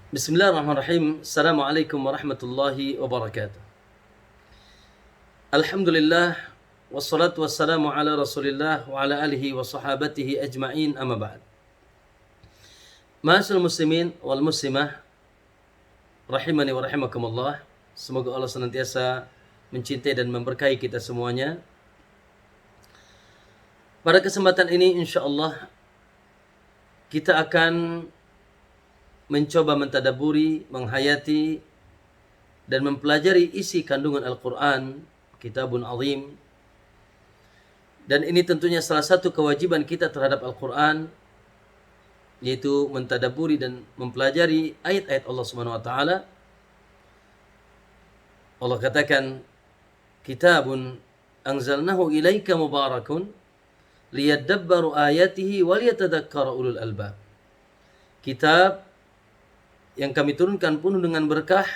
Bismillahirrahmanirrahim. Assalamualaikum warahmatullahi wabarakatuh. Alhamdulillah wassalatu wassalamu ala Rasulillah wa ala alihi wa sahabatihi ajma'in, amma ba'd. Ma'asyiral muslimin wal muslimah rahimani wa rahimakumullah. Semoga Allah senantiasa mencintai dan memberkahi kita semuanya. Pada kesempatan ini insyaallah kita akan mencoba mentadaburi, menghayati dan mempelajari isi kandungan Al-Quran, kitabun azim. Dan ini tentunya salah satu kewajiban kita terhadap Al-Quran, yaitu mentadaburi dan mempelajari ayat-ayat Allah Subhanahu wa taala. Allah katakan, "Kitabun anzalnahu ilaika mubarakun liyadabbaru ayatihi waliyatadzakkara ulul albab." Kitab yang kami turunkan penuh dengan berkah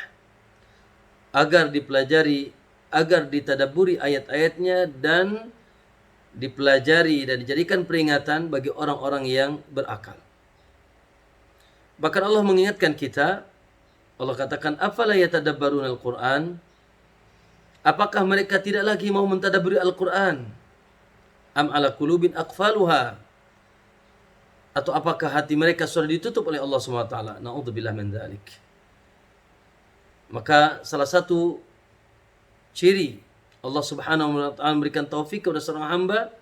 agar dipelajari, agar ditadaburi ayat-ayatnya dan dipelajari dan dijadikan peringatan bagi orang-orang yang berakal. Bahkan Allah mengingatkan kita, Allah katakan, "Afala yatadabbaruna al-Qur'an?" Apakah mereka tidak lagi mau mentadabburi Al-Qur'an? Am ala qulubin aqfaluha? Atau apakah hati mereka sudah ditutup oleh Allah Subhanahu wa taala? Na'udzubillah min dzalik. Maka salah satu ciri Allah Subhanahu wa taala memberikan taufik kepada seorang hamba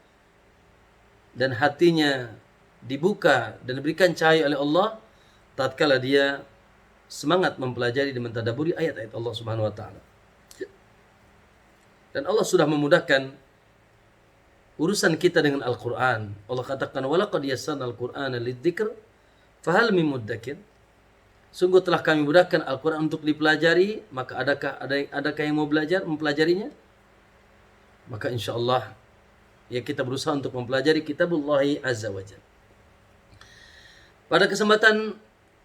dan hatinya dibuka dan diberikan cahaya oleh Allah tatkala dia semangat mempelajari dan mentadabburi ayat-ayat Allah Subhanahu wa taala. Dan Allah sudah memudahkan urusan kita dengan Al-Quran. Allah katakan, "Walaqad yassarna al-Qur'ana lidzikr, fahal min muddakir." Sungguh telah kami mudahkan Al-Quran untuk dipelajari, maka adakah yang mau belajar mempelajarinya? Maka insyaallah ya kita berusaha untuk mempelajari Kitabullahi Azza wa Jalla. Pada kesempatan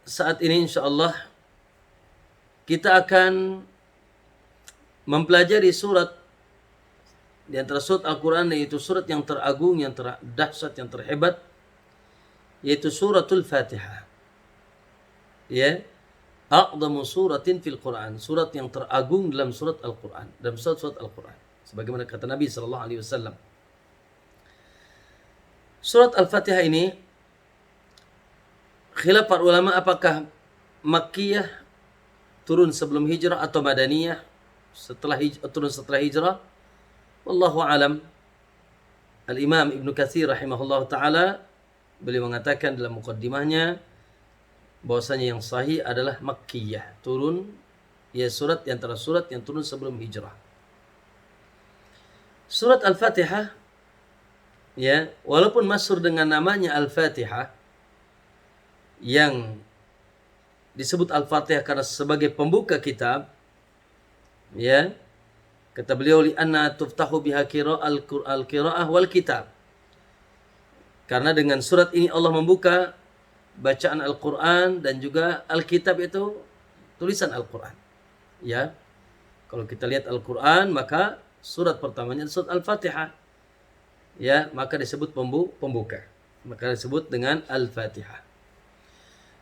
saat ini insyaallah kita akan mempelajari surat di antara surat Al-Quran, yaitu surat yang teragung, yang terdahsyat, yang terhebat, yaitu suratul Fatihah. Ya, a'dhamu suratin fil Quran, surat yang teragung dalam surat Al-Quran, dalam surat Al-Quran. Sebagaimana kata Nabi sallallahu alaihi wasallam. Surat Al-Fatihah ini khilaf para ulama apakah Makkiyah, turun sebelum hijrah, atau Madaniyah, turun setelah hijrah. Wallahu alam. Al-Imam Ibnu Katsir rahimahullah ta'ala beliau mengatakan dalam muqaddimahnya bahwasanya yang sahih adalah Makkiyah, turun ya surat di antara surat yang turun sebelum hijrah. Surat Al-Fatihah ya, walaupun masyhur dengan namanya Al-Fatihah, yang disebut Al-Fatihah karena sebagai pembuka kitab, ya, kata beliau, li'anna tuftahu biha al-qira'ah wal kitab. Karena dengan surat ini Allah membuka bacaan Al-Quran dan juga Alkitab, itu tulisan Al-Quran. Ya, kalau kita lihat Al-Quran, maka surat pertamanya surat Al-Fatihah. Ya, maka disebut pembuka. Maka disebut dengan Al-Fatihah.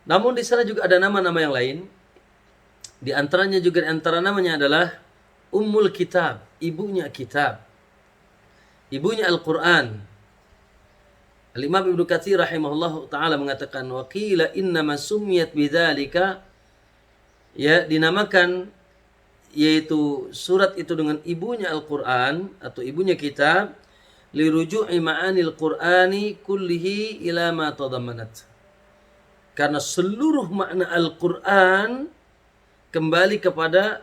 Namun di sana juga ada nama-nama yang lain. Di antaranya juga, di antara namanya adalah Ummul Kitab, ibunya kitab, ibunya Al-Quran. Al-Imam Ibnu Katsir rahimahullah ta'ala mengatakan, wa qila innama summiyat bidzalika, ya, dinamakan yaitu surat itu dengan ibunya Al-Quran atau ibunya kitab, liruju'i ma'anil Qur'ani kullihi ila ma tadammanat. Karena seluruh makna Al-Quran kembali kepada,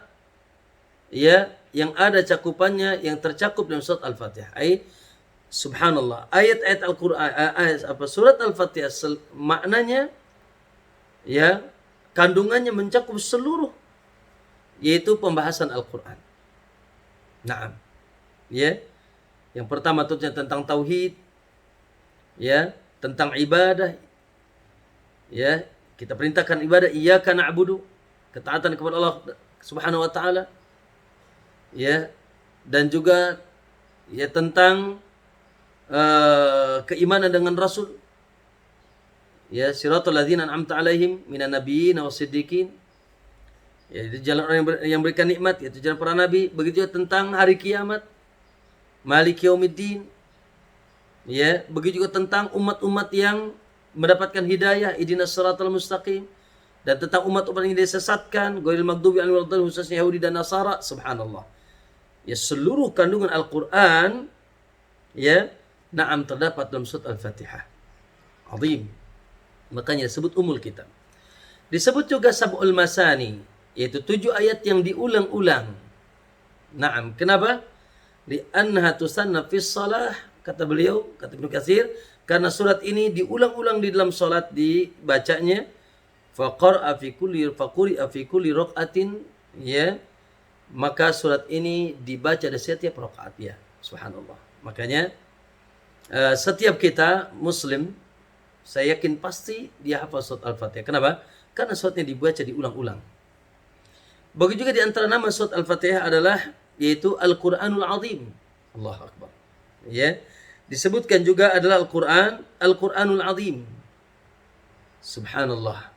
ya, yang ada cakupannya, yang tercakup dalam surat Al-Fatihah. Subhanallah, ayat-ayat Al-Quran, surat Al-Fatihah maknanya, ya, kandungannya mencakup seluruh, yaitu pembahasan Al-Quran. Naam. Ya, yang pertama itu tentang tauhid, ya, tentang ibadah, ya, kita perintahkan ibadah, iyyaka na'budu, ketaatan kepada Allah Subhanahu wa taala. Ya, dan juga ya tentang keimanan dengan Rasul, Ya, siratal ladzina an'amta 'alaihim minan nabiyyin was-siddiqin. Ya, itu jalan orang yang berikan nikmat, yaitu jalan para nabi. Begitu juga tentang hari kiamat, Maliki yaumiddin. Ya, begitu juga tentang umat-umat yang mendapatkan hidayah, ihdinas siratal mustaqim. Dan tentang umat-umat yang disesatkan, ghairil maghdubi 'alaihim waladdallin, khususnya Yahudi dan Nasara. Subhanallah. Ya, seluruh kandungan Al-Qur'an ya, na'am terdapat dalam surat Al-Fatihah. Azim. Makanya disebut umul kitab. Disebut juga sab'ul masani, yaitu 7 ayat yang diulang-ulang. Naam, kenapa? Li'annaha tusanna fis shalah, kata beliau, kata Ibnu Katsir, karena surat ini diulang-ulang di dalam salat dibacanya. Faqara'a fi kulli raq'atin, ya. Maka surat ini dibaca di setiap rakaat, ya. Subhanallah. Makanya setiap kita muslim, saya yakin pasti dia hafal surat Al-Fatihah. Kenapa? Karena suratnya dibaca diulang-ulang. Begitu juga di antara nama surat Al-Fatihah adalah yaitu Al-Qur'anul Azim. Allahu Akbar. Ya. Disebutkan juga adalah Al-Qur'anul Azim. Subhanallah.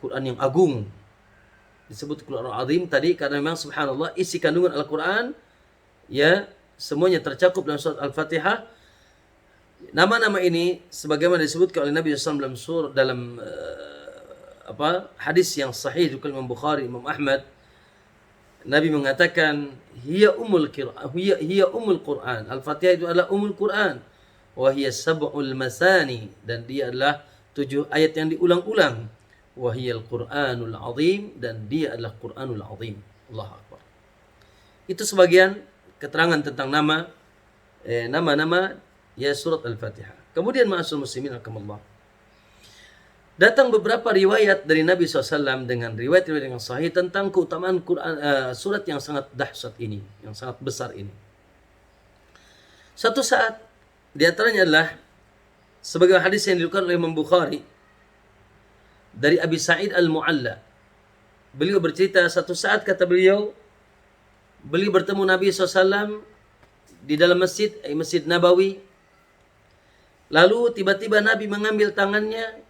Quran yang agung. Disebut Qur'anul Azim tadi karena memang subhanallah isi kandungan Al-Qur'an ya semuanya tercakup dalam surat Al-Fatihah. Nama-nama ini sebagaimana disebutkan oleh Nabi SAW dalam hadis yang sahih dari Imam Bukhari, Imam Ahmad. Nabi mengatakan hiya umul Quran. Al-Fatihah itu adalah umul Quran. Wa hiya sab'ul masani, dan dia adalah 7 ayat yang diulang-ulang. Wa hiya al-Qur'anul azim, dan dia adalah Qur'anul azim. Allahu Akbar. Itu sebagian keterangan tentang nama-nama ya surat Al-Fatihah. Kemudian ma'asyiral muslimin rahimakumullah. Datang beberapa riwayat dari Nabi SAW dengan riwayat-riwayat yang sahih tentang keutamaan Quran, surat yang sangat dahsyat ini, yang sangat besar ini. Suatu saat, di antaranya adalah sebagai hadis yang diriwayatkan oleh Imam Bukhari dari Abi Sa'id Al-Mu'alla. Beliau bercerita, satu saat kata beliau bertemu Nabi SAW di dalam masjid Nabawi. Lalu tiba-tiba Nabi mengambil tangannya,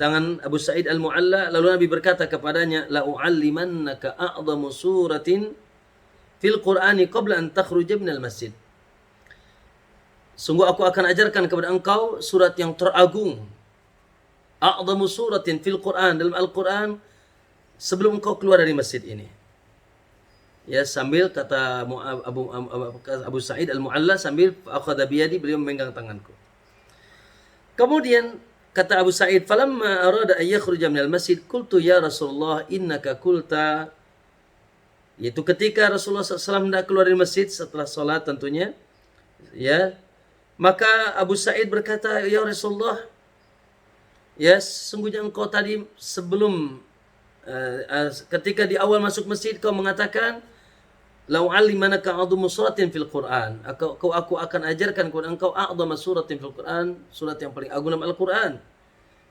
tangan Abu Sa'id Al-Mu'alla, lalu Nabi berkata kepadanya, la u'allimannaka a'zamu suratin fil Qur'ani qabla an takhruja minal masjid. Sungguh aku akan ajarkan kepada engkau surat yang teragung, a'zamu suratin fil Qur'an, dalam Al-Qur'an, sebelum engkau keluar dari masjid ini. Ya, sambil kata Abu Sa'id Al-Mu'alla, sambil akhadha biyadi, beliau memegang tanganku. Kemudian kata Abu Sa'id, falamma arada an yakhruja minal masjid, qultu ya Rasulullah innaka qulta, yaitu ketika Rasulullah SAW hendak keluar dari masjid setelah sholat tentunya, ya, maka Abu Sa'id berkata, ya Rasulullah, ya sesungguhnya engkau tadi sebelum ketika di awal masuk masjid kau mengatakan, lau alimanaka a'dhamu suratin fil Qur'an, aku akan ajarkan kepada engkau a'dhamu suratin fil Qur'an, surat yang paling agung dalam Al-Qur'an.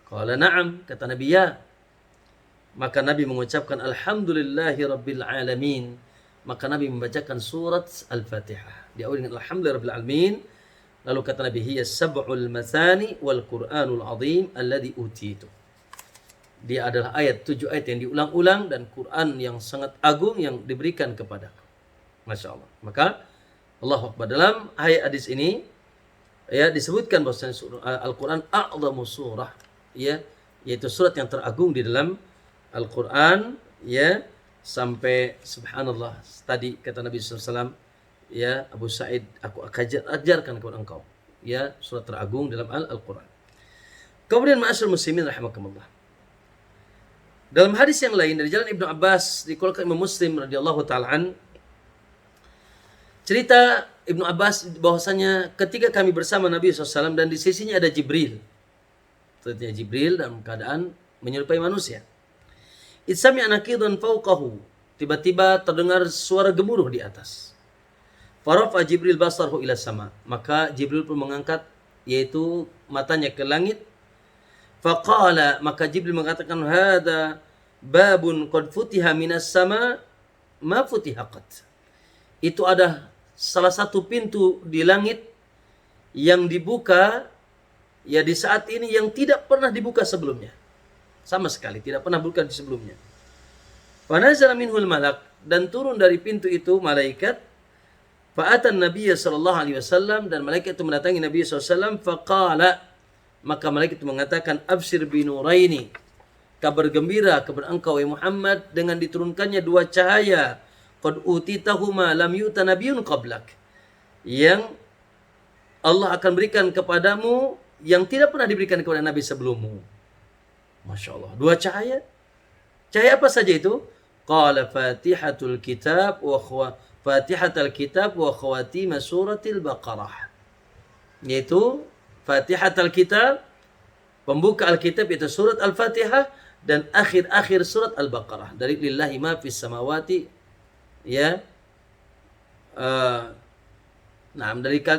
Qala na'am, kata Nabi, ya. Maka Nabi mengucapkan alhamdulillahi rabbil alamin. Maka Nabi membacakan surat Al-Fatihah. Diawali dengan alhamdulillahi rabbil alamin. Lalu kata Nabi, hiya sab'ul mathani wal Qur'anul azim alladhi utitu. Dia adalah 7 ayat yang diulang-ulang dan Quran yang sangat agung yang diberikan kepadaku. Masya Allah. Maka Allahu Akbar, dalam ayat hadis ini ya disebutkan bahwasanya Al-Quran a'zamu surah, ya, yaitu surat yang teragung di dalam Al-Quran, ya, sampai subhanallah tadi kata Nabi SAW, ya Abu Sa'id, aku ajarkan kepada engkau, ya, surat teragung dalam Al-Quran. Kemudian ma'asyiral muslimin rahimakumullah, dalam hadis yang lain dari jalan Ibnu Abbas dikeluarkan Imam Muslim radhiyallahu taala an, cerita Ibnu Abbas bahwasanya ketika kami bersama Nabi SAW dan di sisinya ada Jibril. Ternyata Jibril dalam keadaan menyerupai manusia. Itsami anaqidun fawqahu. Tiba-tiba terdengar suara gemuruh di atas. Farafa Jibril basarhu ila sama. Maka Jibril pun mengangkat yaitu matanya ke langit. Faqala, maka Jibril mengatakan, hada babun qad futiha minas sama ma futiha qat. Itu ada salah satu pintu di langit yang dibuka ya di saat ini yang tidak pernah dibuka sebelumnya. Sama sekali tidak pernah buka di sebelumnya. Fa nazala minhul malak, dan turun dari pintu itu malaikat. Fa'atan Nabiya sallallahu alaihi wasallam, dan malaikat itu mendatangi Nabi sallallahu alaihi wasallam. Faqala, maka malaikat itu mengatakan, abshir binuraini, kabar gembira kepada engkau wahai Muhammad dengan diturunkannya dua cahaya. Qad utitahuma lam yu'ta nabiyyun qablak, yang Allah akan berikan kepadamu yang tidak pernah diberikan kepada nabi sebelummu. Masya Allah, dua cahaya. Cahaya apa saja itu? Qala fatihatul kitab wa Fatihatul Kitab wa khawatim suratil Baqarah. Yaitu Fatihatul Kitab, pembuka Alkitab itu surat Al-Fatihah, dan akhir-akhir surat Al-Baqarah. Dari lillahi ma fis samawati, ya.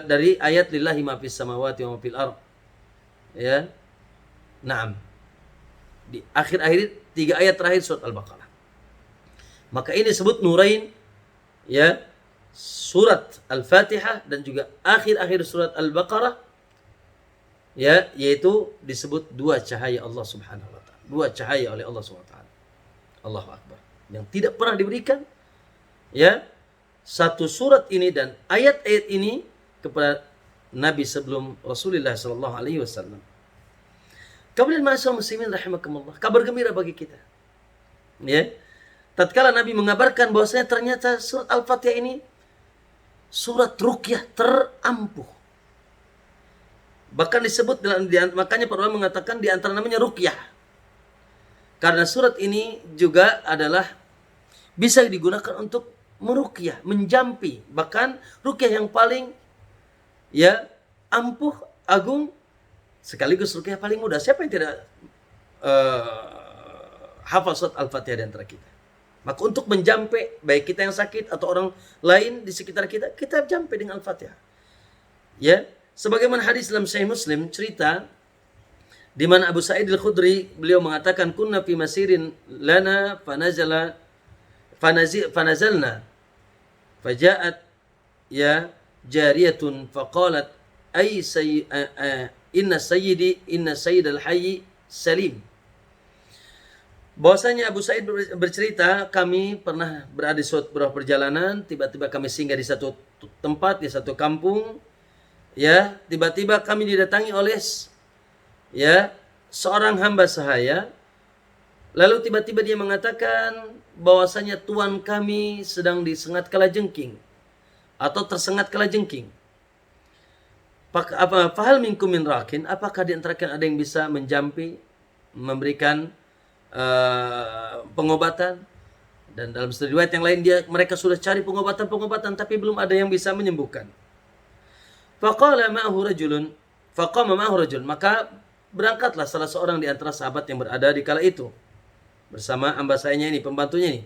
Dari ayat lillahi ma fis samawati wa ma fil ard. Ya. Naam. Di akhir-akhir 3 ayat terakhir surat Al-Baqarah. Maka ini disebut nurain, ya, surat Al-Fatihah dan juga akhir-akhir surat Al-Baqarah, ya, yaitu disebut dua cahaya Allah Subhanahu wa taala. Dua cahaya oleh Allah Subhanahu wa taala. Allahu Akbar. Yang tidak pernah diberikan, ya, satu surat ini dan ayat-ayat ini kepada nabi sebelum Rasulullah sallallahu alaihi wasallam. Kemudian ma'asyiral muslimin rahimakumullah, kabar gembira bagi kita. Ya. Tatkala Nabi mengabarkan bahwasanya ternyata surat Al-Fatihah ini surat ruqyah terampuh. Bahkan disebut makanya para ulama mengatakan di antara namanya ruqyah. Karena surat ini juga adalah bisa digunakan untuk meruqyah, menjampi, bahkan ruqyah yang paling, ya, ampuh, agung, sekaligus ruqyah paling mudah. Siapa yang tidak hafal surat Al-Fatihah di antara kita? Maka untuk menjampe, baik kita yang sakit atau orang lain di sekitar kita, kita jampe dengan Al-Fatihah. Ya, sebagaimana hadis dalam Sahih Muslim cerita di mana Abu Sa'id Al-Khudri beliau mengatakan kunna fi masirin lana fanazalna faja'at, ya, jariyatun faqalat ay inna sayyidal hayy salim. Bahwasanya Abu Sa'id bercerita, kami pernah berada di suatu perjalanan, tiba-tiba kami singgah di satu tempat, di satu kampung, ya, tiba-tiba kami didatangi oleh, ya, seorang hamba sahaya. Lalu tiba-tiba dia mengatakan bahwasanya tuan kami sedang disengat kalajengking atau tersengat kalajengking. Fahal minkum min rakin, apakah di antara kalian ada yang bisa menjampi, memberikan pengobatan? Dan dalam riwayat yang lain mereka sudah cari pengobatan tapi belum ada yang bisa menyembuhkan. Faqama ma'ahu rajul, maka berangkatlah salah seorang di antara sahabat yang berada di kala itu bersama ambasanya ini, pembantunya ini.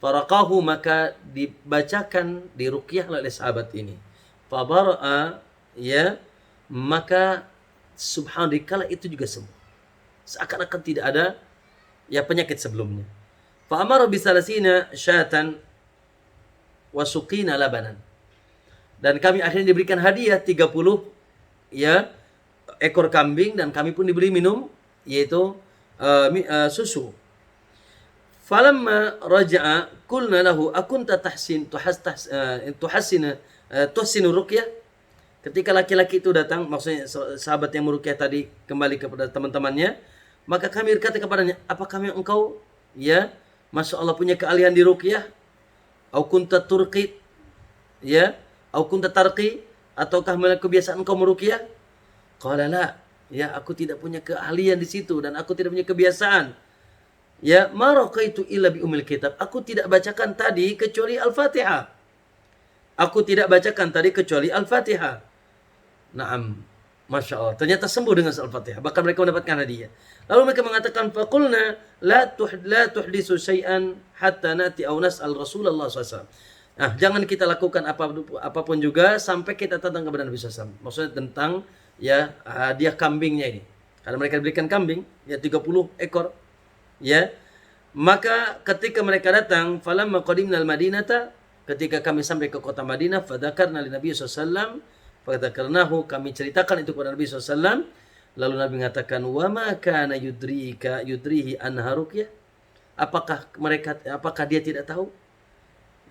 Faraqahu, maka dibacakan, diruqyah oleh sahabat ini. Fabara'a, ya, maka subhanallah di kala itu juga sembuh. Seakan-akan tidak ada, ya, penyakit sebelumnya. Fa amara bi salasina syatan wa suqina labanan. Dan kami akhirnya diberikan hadiah 30, ya, ekor kambing, dan kami pun diberi minum, yaitu susu. Falamma raja'a qulna lahu akunta tuhsinu ruqyah. Ketika laki-laki itu datang, maksudnya sahabat yang meruqyah tadi kembali kepada teman-temannya, maka kami berkata kepadanya, apakah engkau, ya, Masya Allah, punya keahlian di ruqyah? Au kunta turqid, ya, au kunta tarqi, ataukah kebiasaan engkau meruqyah? Qala la, ya, aku tidak punya keahlian di situ dan aku tidak punya kebiasaan. Ya, ma raqaitu illa bi umil kitab, aku tidak bacakan tadi kecuali Al-Fatihah. Aku tidak bacakan tadi kecuali Al-Fatihah. Naam. Masya Allah, ternyata sembuh dengan Al-Fatihah. Bahkan mereka mendapatkan hadiah. Lalu mereka mengatakan, faqulna la tuhdisu syai'an hatta nati aw nas'al Rasulullah SAW. Nah, jangan kita lakukan apapun juga sampai kita datang kepada Nabi SAW. Maksudnya tentang, ya, hadiah kambingnya ini. Karena mereka diberikan kambing, ya, 30 ekor. Ya. Maka ketika mereka datang, falamma qadimna al-Madinata, ketika kami sampai ke kota Madinah, fadzakarna li Nabi SAW, fadzakarnahu, kami ceritakan itu kepada Nabi SAW. Lalu Nabi mengatakan, "Wa ma kana yudrihi anha ruqyah?" Apakah dia tidak tahu?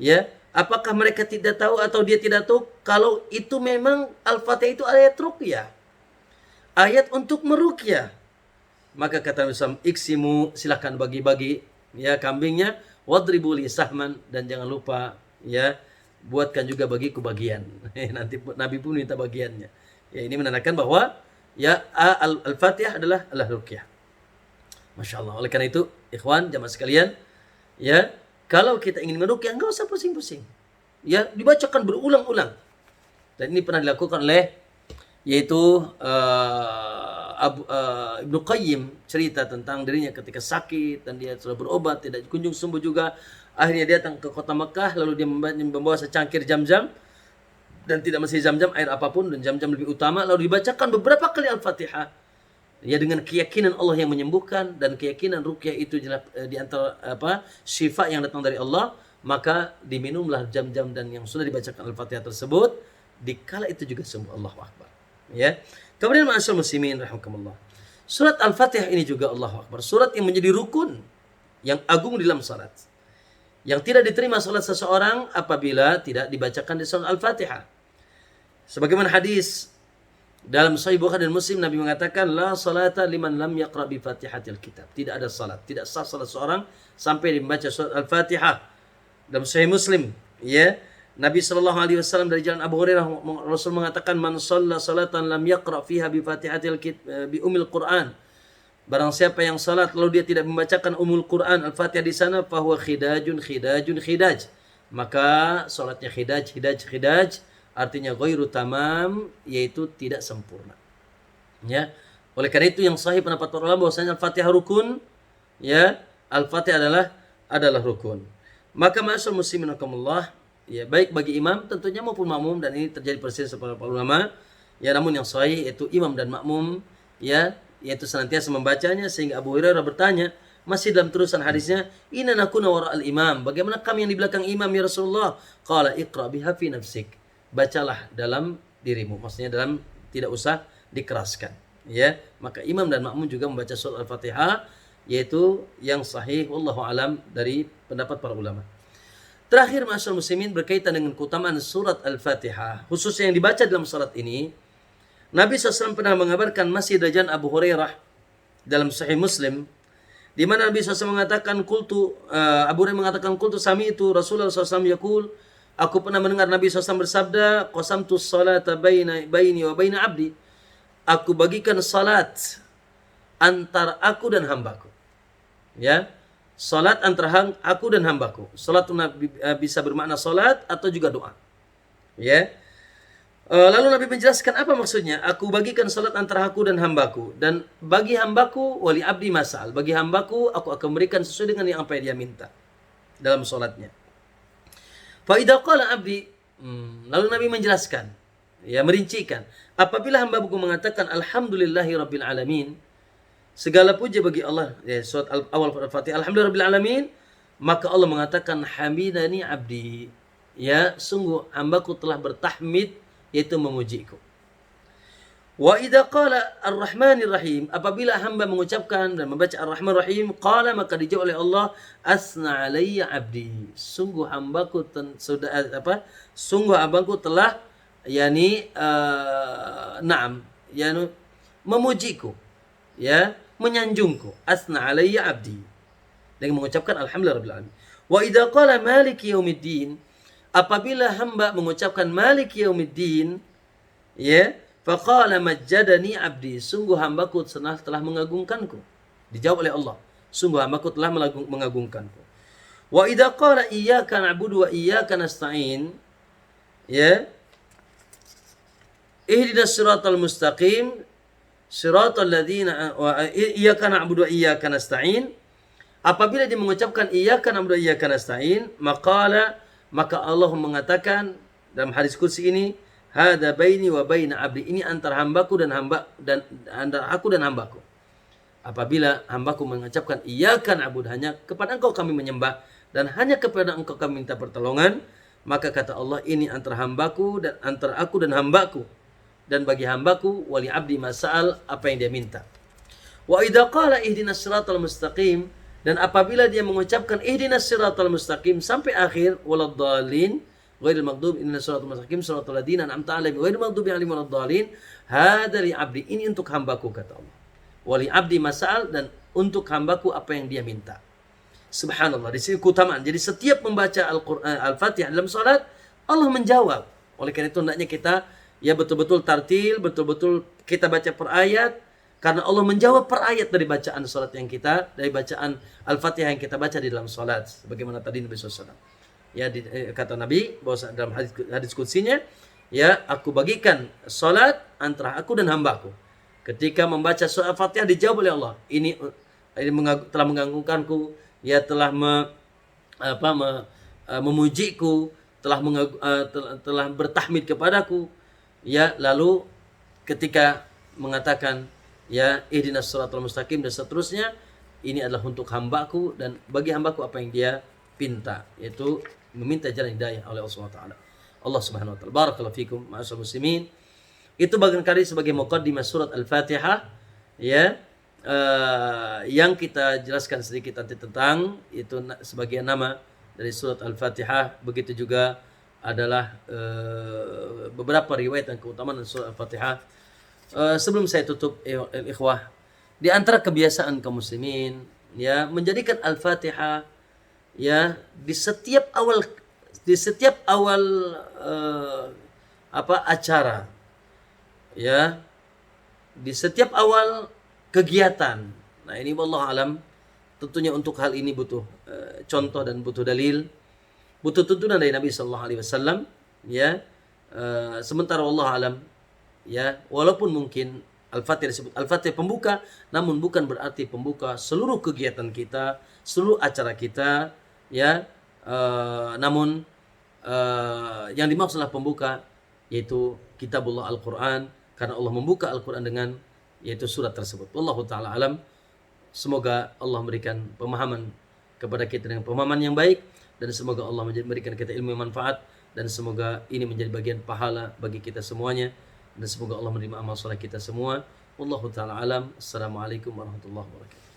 Ya, apakah mereka tidak tahu atau dia tidak tahu kalau itu memang Al-Fatihah itu ayat ruqyah, ayat untuk meruqyah. Maka kata Nabi SAW, "Iksimu, silahkan bagi-bagi ya kambingnya, wadribu li sahman, dan jangan lupa ya buatkan juga bagiku bagian." Nanti Nabi pun minta bagiannya. Ya, ini menandakan bahwa ya Al-Fatihah adalah ruqyah. Masya Allah. Oleh karena itu, ikhwan, jamaah sekalian, ya, kalau kita ingin meruqyah, enggak usah pusing-pusing. Ya, dibacakan berulang-ulang. Dan ini pernah dilakukan oleh yaitu Ibnu Qayyim, cerita tentang dirinya ketika sakit dan dia sudah berobat tidak kunjung sembuh juga. Akhirnya dia datang ke kota Mekah, lalu dia membawa secangkir Zam-Zam, dan tidak mesti Zam-Zam, air apapun, dan Zam-Zam lebih utama, lalu dibacakan beberapa kali Al-Fatihah. Ya, dengan keyakinan Allah yang menyembuhkan dan keyakinan ruqyah itu di antara syifa yang datang dari Allah, maka diminumlah Zam-Zam dan yang sudah dibacakan Al-Fatihah tersebut, dikala itu juga sembuh. Allahu Akbar. Ya. Kemudian ma'asyiral muslimin rahimakumullah. Surat Al-Fatihah ini juga Allahu Akbar, surat yang menjadi rukun yang agung di dalam salat. Yang tidak diterima salat seseorang apabila tidak dibacakan di surat Al-Fatihah. Sebagaimana hadis dalam Sahih Bukhari dan Muslim, Nabi mengatakan, la salata liman lam yaqra bi Fatihatil Kitab. Tidak ada salat, tidak sah salat seorang sampai membaca surat Al-Fatihah. Dalam Sahih Muslim, ya, Nabi SAW dari jalan Abu Hurairah, Rasul mengatakan, man shalla salatan lam yaqra fiha bi Fatihatil Kitab bi Ummil Quran. Barang siapa yang salat lalu dia tidak membacakan Ummul Quran, Al-Fatihah di sana, fahuwa khidajun. Maka salatnya khidaj, artinya ghairu tamam, yaitu tidak sempurna. Ya. Oleh karena itu yang sahih pendapat para ulama bahwasanya Al-Fatihah rukun, ya, Al-Fatihah adalah rukun. Maka ma'asyiral muslimin rahimakumullah, ya, baik bagi imam tentunya maupun makmum, dan ini terjadi perselisihan para ulama, ya, namun yang sahih yaitu imam dan makmum, ya, yaitu senantiasa membacanya, sehingga Abu Hurairah bertanya masih dalam terusan hadisnya, inna nakuna wara'al imam, bagaimana kami yang di belakang imam ya Rasulullah? Qala iqra biha fi nafsik, bacalah dalam dirimu, maksudnya dalam, tidak usah dikeraskan, ya. Maka imam dan makmum juga membaca surat Al-Fatihah, yaitu yang sahih wallahu alam dari pendapat para ulama. Terakhir ma'asyiral muslimin, berkaitan dengan keutamaan surat Al-Fatihah khususnya yang dibaca dalam salat ini, Nabi SAW pernah mengabarkan, masih dari jalan Abu Hurairah dalam Sahih Muslim, di mana Nabi SAW mengatakan, Abu Hurairah mengatakan, qultu sami'tu Rasulullah SAW yaqul, aku pernah mendengar Nabi SAW bersabda, qasamtu salata baini wa baina abdi, aku bagikan salat antara aku dan hambaku. Ya, salat antara aku dan hambaku. Salat bisa bermakna salat atau juga doa. Ya. Lalu Nabi menjelaskan apa maksudnya? Aku bagikan salat antara aku dan hambaku, dan bagi hambaku wali abdi masal, bagi hambaku aku akan memberikan sesuai dengan yang apa yang dia minta dalam salatnya. Fa idza qala abdi, lalu Nabi menjelaskan, ya, merincikan, apabila hambaku mengatakan alhamdulillahi rabbil alamin, segala puji bagi Allah, ya, surat awal Al-Fatihah, alhamdulillahi rabbil alamin, maka Allah mengatakan hamidani abdi, ya, sungguh hambaku telah bertahmid, yaitu memujiku. Wa idza qala ar-rahmanir rahim, apabila hamba mengucapkan dan membaca ar-rahman rahim, qala, maka dijawab oleh Allah, asna alayya abdi, sungguh hambaku telah memujiku, ya, menyanjungku, asna alayya abdi, dengan mengucapkan alhamdulillah rabbil alamin. Wa idza qala maliki yaumiddin, apabila hamba mengucapkan maliki yaumiddin, ya, faqala majjadani abdi, sungguh hambaku telah mengagungkanku. Dijawab oleh Allah, sungguh hambaku telah mengagungkanku. Wa idza qala iyyaka na'budu wa iyyaka nasta'in, ya, ihdinas siratal mustaqim siratal ladzina iyyaka na'budu wa iyyaka nasta'in, apabila dia mengucapkan iyyaka na'budu wa iyyaka nasta'in, maka Allah mengatakan dalam hadis qudsi ini, hada baini wa baina abdi, ini antara hambaku dan antara aku dan hambaku. Apabila hambaku mengucapkan iyyaka na'budu, hanya kepada engkau kami menyembah dan hanya kepada engkau kami minta pertolongan, maka kata Allah, ini antara hambaku dan antara aku dan hambaku. dan bagi hambaku wali abdi masal apa yang dia minta. Wa idza qala ihdinas siratal mustaqim, dan apabila dia mengucapkan ihdinas siratal mustaqim sampai akhir waladdallin ghairil maghdubi ihdinas siratal mustaqim siratal ladzina an'amta 'alaihim ghairil maghdubi 'alaihim waladdallin, hadzal li abdi, ini untuk hambaku kata Allah. Wali abdi masal, dan untuk hambaku apa yang dia minta. Subhanallah, di sini keutamaan. Jadi setiap membaca Al-Qur'an Al-Fatihah dalam salat, Allah menjawab. Oleh karena itu hendaknya kita ya betul-betul tartil, betul-betul kita baca per ayat, karena Allah menjawab per ayat dari bacaan salat yang kita, dari bacaan Al-Fatihah yang kita baca di dalam salat. Sebagaimana tadi Nabi SAW. Ya, kata Nabi bahwa dalam hadis qudsinya, ya, aku bagikan salat antara aku dan hambaku. Ketika membaca surah Al-Fatihah dijawab oleh Allah. Ini telah mengagungkanku, ya, telah memujiku, telah bertahmid kepadaku, ya. Lalu ketika mengatakan, ya, ihdinas siratal mustaqim dan seterusnya, ini adalah untuk hambaku dan bagi hambaku apa yang dia pinta, yaitu meminta jalan hidayah oleh Allah Subhanahu wa taala. Allah Subhanahu wa taala. Barakallahu fikum ma'asyiral muslimin. Itu barangkali sebagai muqaddimah surat Al-Fatihah, ya, yang kita jelaskan sedikit nanti tentang itu sebagai nama dari surat Al-Fatihah. Begitu juga adalah beberapa riwayat dan keutamaan surat Al-Fatihah. Sebelum saya tutup, ikhwah, di antara kebiasaan kaum muslimin, ya, menjadikan Al-Fatihah, ya, di setiap awal acara, ya, di setiap awal kegiatan. Nah, ini wallahu alam, tentunya untuk hal ini butuh contoh dan butuh dalil, butuh tuntunan dari Nabi sallallahu alaihi wasallam, ya. Sementara wallahu alam, ya, walaupun mungkin Al-Fatihah disebut Al-Fatihah pembuka, namun bukan berarti pembuka seluruh kegiatan kita, seluruh acara kita, ya. Namun yang dimaksudlah pembuka yaitu kitabullah Al-Quran, karena Allah membuka Al-Quran dengan yaitu surat tersebut. Wallahu ta'ala alam. Semoga Allah memberikan pemahaman kepada kita dengan pemahaman yang baik, dan semoga Allah memberikan kita ilmu yang manfaat, dan semoga ini menjadi bagian pahala bagi kita semuanya, dan semoga Allah menerima amal soleh kita semua. Wallahu ta'ala alam. Assalamualaikum warahmatullahi wabarakatuh.